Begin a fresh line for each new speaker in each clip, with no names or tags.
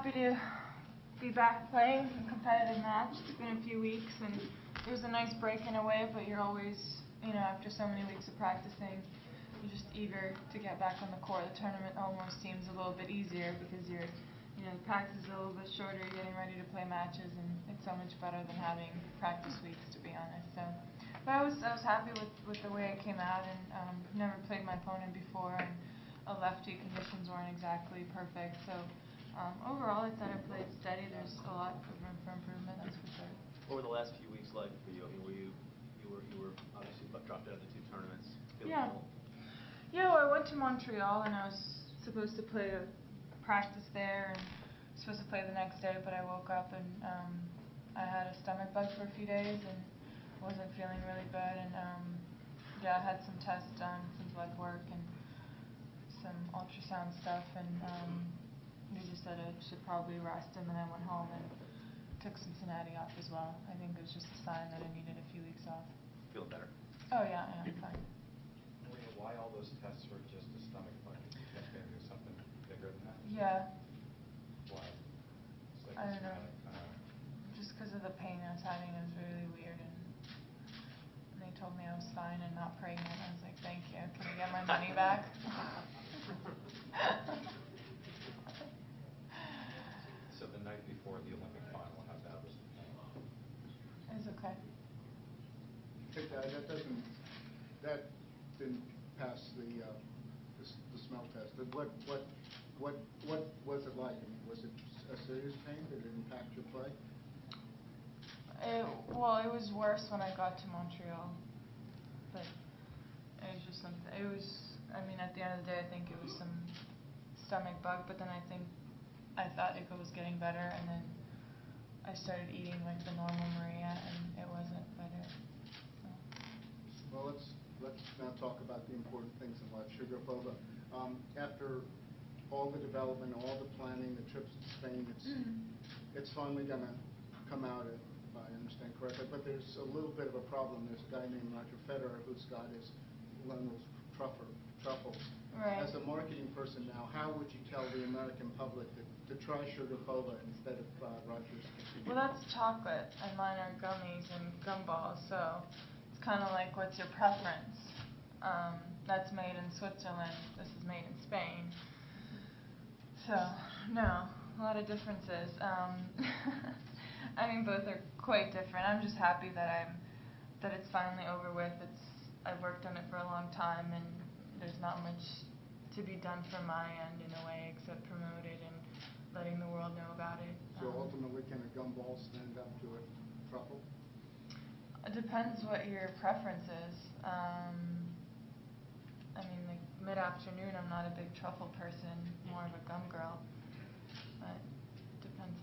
happy to be back playing a competitive match. It's been a few weeks, and it was a nice break in a way, but you're always, after so many weeks of practicing, you're just eager to get back on the court. The tournament almost seems a little bit easier because the practice is a little bit shorter, you're getting ready to play matches, and it's so much better than having practice weeks, to be honest. But I was happy with the way it came out, and never played my opponent before, and a lefty, conditions weren't exactly perfect, so overall I thought I played steady. There's a lot of room for improvement, that's for sure.
What were the last few weeks like for you? You were obviously dropped out of the two tournaments.
Yeah. Yeah, well, I went to Montreal and I was supposed to play a practice there and supposed to play the next day, but I woke up and I had a stomach bug for a few days and wasn't feeling really good, and I had some tests done, some blood work and some ultrasound stuff, and they just said I should probably rest, and then I went home and took Cincinnati off as well. I think it was just a sign that I needed a few weeks off.
Feeling better?
Oh yeah, I'm fine.
Why all those tests were just a stomach bug? Did you think there was something bigger than that?
Yeah.
Why?
I don't know. Just because of the pain I was having, it was really weird, and they told me I was fine and not pregnant. I was like, thank you. Can I get my money back?
So the night before the Olympic final, how bad was the pain?
It was okay.
That didn't pass the smell test. What was it like? I mean, was it a serious pain? Did it impact your play?
Well, it was worse when I got to Montreal, but it was just something. At the end of the day, I think it was some stomach bug, but then I thought it was getting better, and then I started eating like the normal Maria, and it wasn't better. So.
Well, let's now talk about the important things in life. Sharapova, after all the development, all the planning, the trips to Spain, it's finally going to come out, if I understand correctly. But there's a little bit of a problem. There's a guy named Roger Federer who's got his London's truffles.
Right.
As a marketing person now, how would you tell the American public to try Sharapova instead of Roger's?
Well, that's chocolate, and mine are gummies and gumballs, so it's kind of like, what's your preference? That's made in Switzerland. This is made in Spain. So, no, a lot of differences. Both are quite different. I'm just happy that it's finally over with. I've worked on it for a long time, and there's not much to be done from my end in a way except promote it and letting the world know about it.
So ultimately, can a gumball stand up to a truffle?
It depends what your preference is. Like mid-afternoon, I'm not a big truffle person, more of a gum girl. But it depends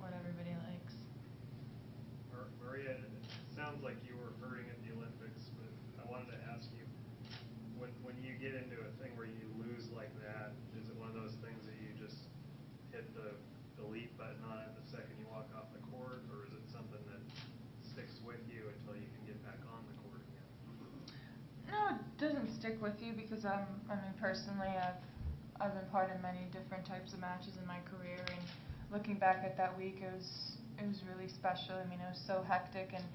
what everybody likes.
Maria, it sounds like you were hurting at the Olympics, but I wanted to ask you, when you get into a thing where you lose like that, is it one of those things that you just hit the delete button on it the second you walk off the court, or is it something that sticks with you until you can get back on the court again?
No, it doesn't stick with you because personally, I've been part of many different types of matches in my career, and looking back at that week, it was really special. It was so hectic, and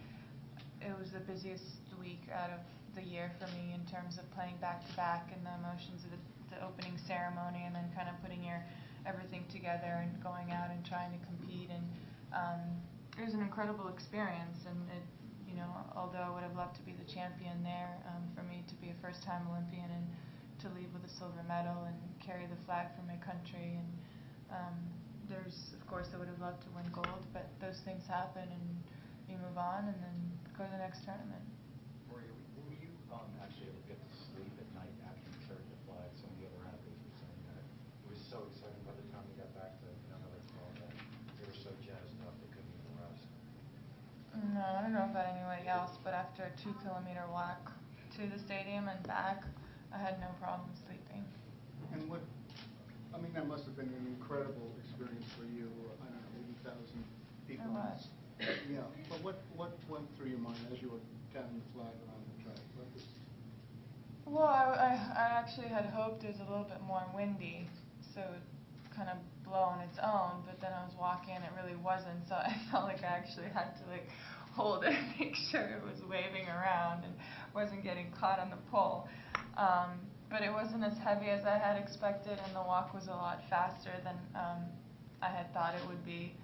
it was the busiest week out of the year for me in terms of playing back-to-back and the emotions of the opening ceremony, and then kind of putting everything together and going out and trying to compete, and it was an incredible experience, and although I would have loved to be the champion there, for me to be a first-time Olympian and to leave with a silver medal and carry the flag for my country, and of course I would have loved to win gold, but those things happen and you move on and then go to the next tournament.
Were you actually able to get to sleep at night after you carried the flag? Some of the other athletes were saying that it was so exciting by the time they got back to another call that they were so jazzed up they couldn't even rest.
No, I don't know about anybody else, but after a 2-kilometer walk to the stadium and back, I had no problem sleeping.
And that must have been an incredible experience for you. I don't know, 80,000 people.
It was.
Yeah, but what went through your mind as you were carrying the flag around the track?
Well, I actually had hoped it was a little bit more windy, so it kind of blow on its own, but then I was walking and it really wasn't, so I felt like I actually had to like hold it, make sure it was waving around and wasn't getting caught on the pole. But it wasn't as heavy as I had expected, and the walk was a lot faster than I had thought it would be.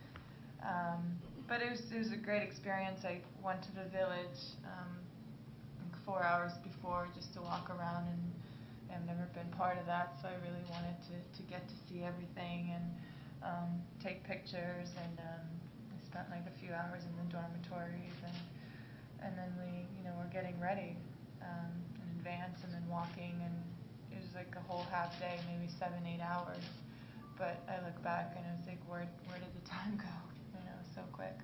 But it was a great experience. I went to the village like 4 hours before just to walk around, and I've never been part of that, so I really wanted to get to see everything and take pictures. And I spent like a few hours in the dormitories, and then we were getting ready in advance, and then walking, and it was like a whole half day, maybe 7-8 hours. But I look back and I was like, where did the time go? So quick.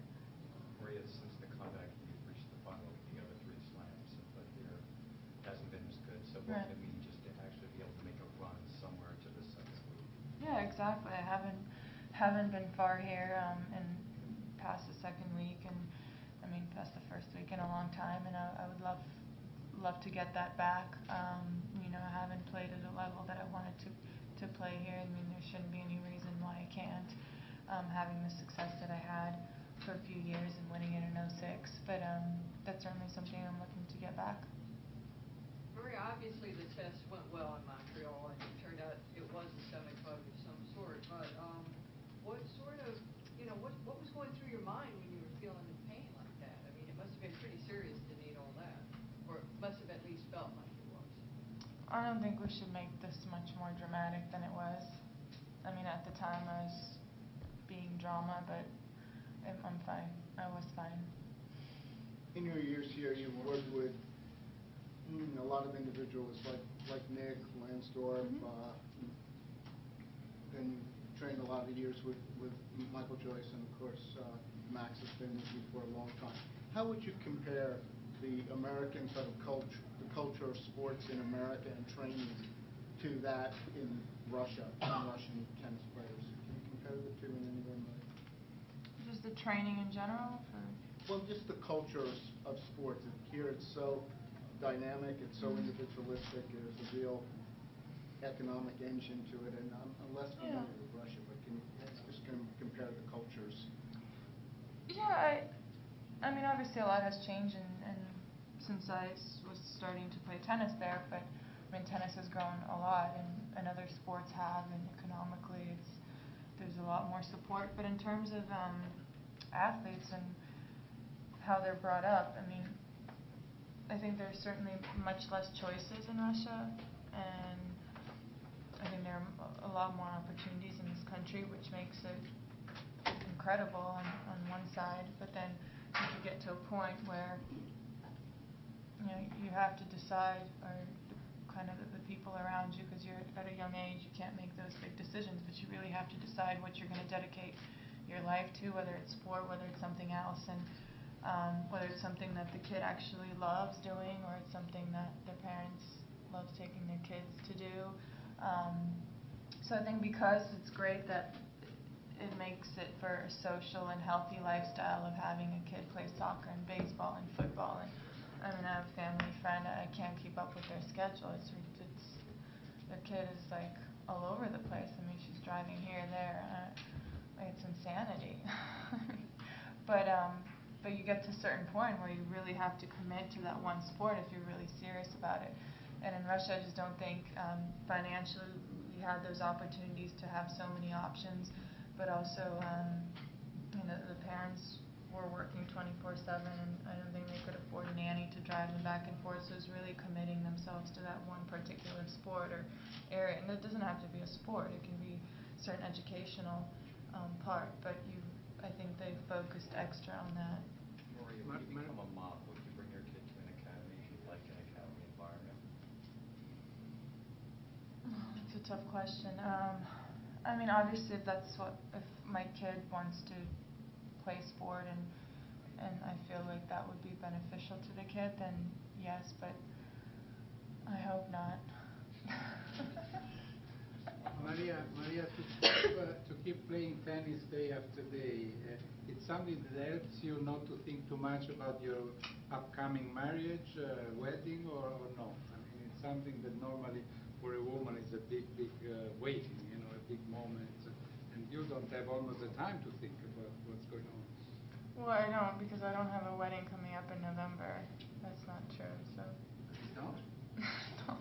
Maria, since the comeback, you've reached the final of the other 3 slams, but there hasn't been as good. So what
Right.
would it mean just to actually be able to make a run somewhere to the second week?
Yeah, exactly. I haven't been far here and past the second week, and I mean past the first week in a long time, and I would love to get that back. I haven't played at a level that I wanted to play here. I mean, there shouldn't be any reason why I can't. Having the success that I had for a few years and winning it in 06, but that's certainly something I'm looking to get back.
Maria, obviously the test went well in Montreal, and it turned out it was a stomach bug of some sort, but what sort of, what was going through your mind when you were feeling the pain like that? I mean, it must have been pretty serious to need all that, or it must have at least felt like it was.
I don't think we should make this much more dramatic than it was. I mean, at the time I was being drama, but I'm fine. I was fine.
In your years here, you worked with a lot of individuals like Nick, Lansdorf, then you trained a lot of years with Michael Joyce, and of course Max has been with you for a long time. How would you compare the American sort of culture of sports in America and training to that in Russia, and Russian tennis players? Can you compare the two in any way?
Just the training in general?
Well, just the culture of sports. Here it's so dynamic, it's so individualistic, there's a real economic engine to it, and I'm less familiar with Russia, but can you just compare the cultures?
Yeah, I mean, obviously a lot has changed and since I was starting to play tennis there, but I mean, tennis has grown a lot, and other sports have, and economically there's a lot more support. But in terms of athletes and how they're brought up, I mean, I think there's certainly much less choices in Russia, and I think there are a lot more opportunities in this country, which makes it incredible on one side, but then you could get to a point where you have to decide, or kind of the people around you, because you're at a young age, you can't make those big decisions, but you really have to decide what you're going to dedicate your life to, whether it's sport, whether it's something else, and whether it's something that the kid actually loves doing, or it's something that their parents love taking their kids to do. So I think because it's great that it makes it for a social and healthy lifestyle of having a kid play soccer and baseball and football. And I mean, I have a family friend, I can't keep up with their schedule. Their kid is like all over the place. I mean, she's driving here, there. It's insanity. But you get to a certain point where you really have to commit to that one sport if you're really serious about it. And in Russia, I just don't think financially we had those opportunities to have so many options, but also the parents were working 24/7, and I don't think they could afford a nanny to drive them back and forth, so it's really committing themselves to that one particular sport or area. And it doesn't have to be a sport, it can be a certain educational part, but I think they focused extra on that.
Maria, if you become a mom, would you bring your kid to an academy if you like an academy environment?
That's a tough question. I mean, obviously, if my kid wants to play sport and I feel like that would be beneficial to the kid, then yes, but I hope not.
Maria, to keep playing tennis day after day, it's something that helps you not to think too much about your upcoming marriage, wedding, or no? I mean, it's something that normally for a woman is a big waiting, a big moment, and you don't have almost the time to think about what's going on.
Well, I don't, because I don't have a wedding coming up in November. That's not true, so.
No?
No.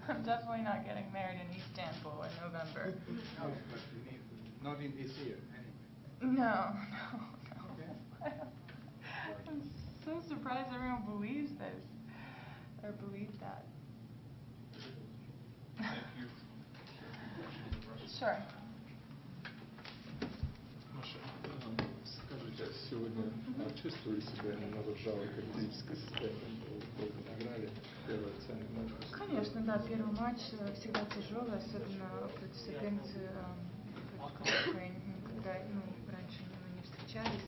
I'm definitely not getting married in Istanbul in November.
No, but you need, not in this year, anyway.
No.
Okay.
I'm so surprised everyone believes this, or believed that.
Thank you.
Sure.
Маша, скажите, сегодня чувствовали себя немного жалко, критической состоянии по играли первый оценок матча?
Конечно, да, первый матч всегда тяжелый, особенно против соперницы, против которой никогда раньше мы не встречались.